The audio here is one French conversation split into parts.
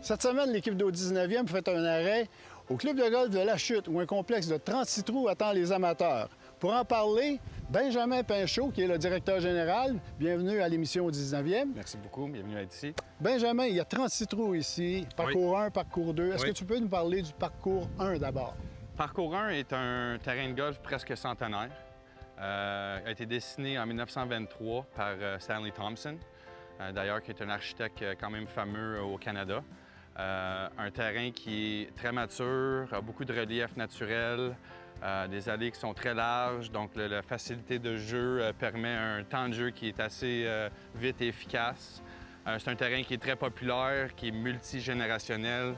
Cette semaine, l'équipe d'au 19e fait un arrêt au club de golf de La Chute, où un complexe de 36 trous attend les amateurs. Pour en parler, Benjamin Pinchot, qui est le directeur général. Bienvenue à l'émission au 19e. Merci beaucoup, bienvenue à être ici. Benjamin, il y a 36 trous ici, parcours 1, parcours 2. Est-ce que tu peux nous parler du parcours 1 d'abord? Parcours 1 est un terrain de golf presque centenaire. A été dessiné en 1923 par Stanley Thompson, d'ailleurs qui est un architecte quand même fameux au Canada. Un terrain qui est très mature, a beaucoup de relief naturel, des allées qui sont très larges, donc la facilité de jeu permet un temps de jeu qui est assez vite et efficace. C'est un terrain qui est très populaire, qui est multigénérationnel.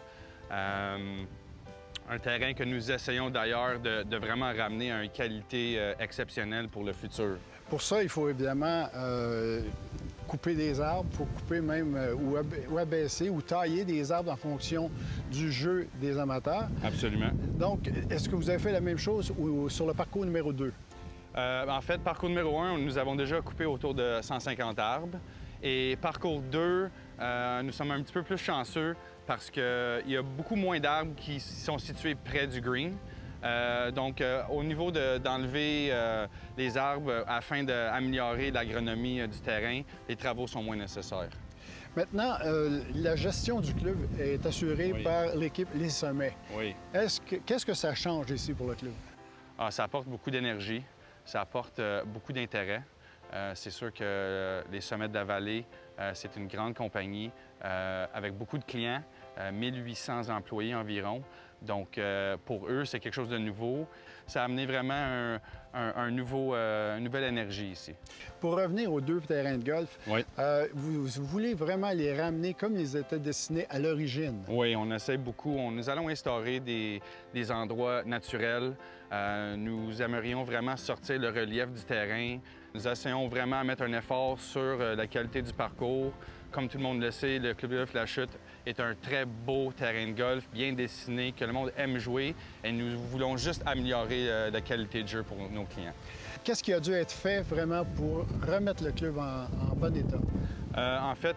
Un terrain que nous essayons d'ailleurs de vraiment ramener à une qualité exceptionnelle pour le futur. Pour ça, il faut évidemment couper des arbres, il faut couper même ou abaisser ou tailler des arbres en fonction du jeu des amateurs. Absolument. Donc, est-ce que vous avez fait la même chose sur le parcours numéro 2? En fait, parcours numéro 1, nous avons déjà coupé autour de 150 arbres. Et parcours 2, nous sommes un petit peu plus chanceux parce qu'il y a beaucoup moins d'arbres qui sont situés près du green. Donc, au niveau d'enlever les arbres afin d'améliorer l'agronomie du terrain, les travaux sont moins nécessaires. Maintenant, la gestion du club est assurée par l'équipe Les Sommets. Oui. Qu'est-ce que ça change ici pour le club? Ça apporte beaucoup d'énergie, ça apporte beaucoup d'intérêt. C'est sûr que les Sommets de la Vallée, c'est une grande compagnie avec beaucoup de clients, 1800 employés environ. Donc, pour eux, c'est quelque chose de nouveau. Ça a amené vraiment une nouvelle énergie ici. Pour revenir aux deux terrains de golf, vous voulez vraiment les ramener comme ils étaient destinés à l'origine. Oui, on essaie beaucoup. Nous allons instaurer des endroits naturels. Nous aimerions vraiment sortir le relief du terrain. Nous essayons vraiment de mettre un effort sur la qualité du parcours. Comme tout le monde le sait, le Club de golf La Chute est un très beau terrain de golf, bien dessiné, que le monde aime jouer. Et nous voulons juste améliorer la qualité de jeu pour nos clients. Qu'est-ce qui a dû être fait vraiment pour remettre le club en bon état? En fait,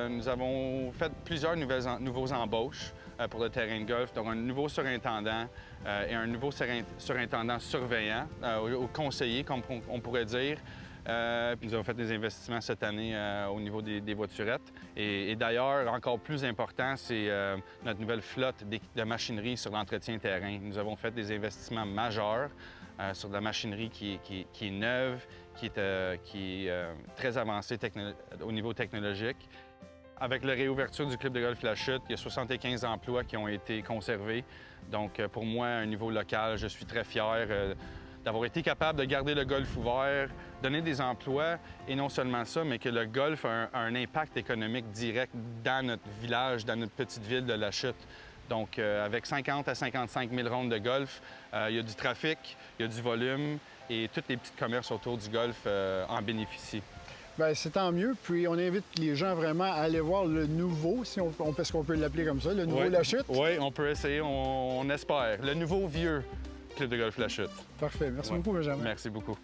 nous avons fait plusieurs nouveaux embauches pour le terrain de golf, donc un nouveau surintendant et un nouveau surintendant surveillant, ou conseiller, comme on pourrait dire. Nous avons fait des investissements cette année au niveau des voiturettes. Et d'ailleurs, encore plus important, c'est notre nouvelle flotte de machinerie sur l'entretien terrain. Nous avons fait des investissements majeurs sur de la machinerie qui est neuve, qui est très avancée au niveau technologique. Avec la réouverture du Club de golf La Chute, il y a 75 emplois qui ont été conservés. Donc, pour moi, à un niveau local, je suis très fier d'avoir été capable de garder le golf ouvert, donner des emplois, et non seulement ça, mais que le golf a un impact économique direct dans notre village, dans notre petite ville de La Chute. Donc, avec 50 à 55 000 rondes de golf, il y a du trafic, il y a du volume, et tous les petits commerces autour du golf en bénéficient. Bien, c'est tant mieux. Puis on invite les gens vraiment à aller voir le nouveau, est-ce qu'on peut l'appeler comme ça, le nouveau La Chute? Oui, on peut essayer, on espère. Le nouveau vieux Club de golf La Chute. Parfait. Merci beaucoup, Benjamin. Merci beaucoup.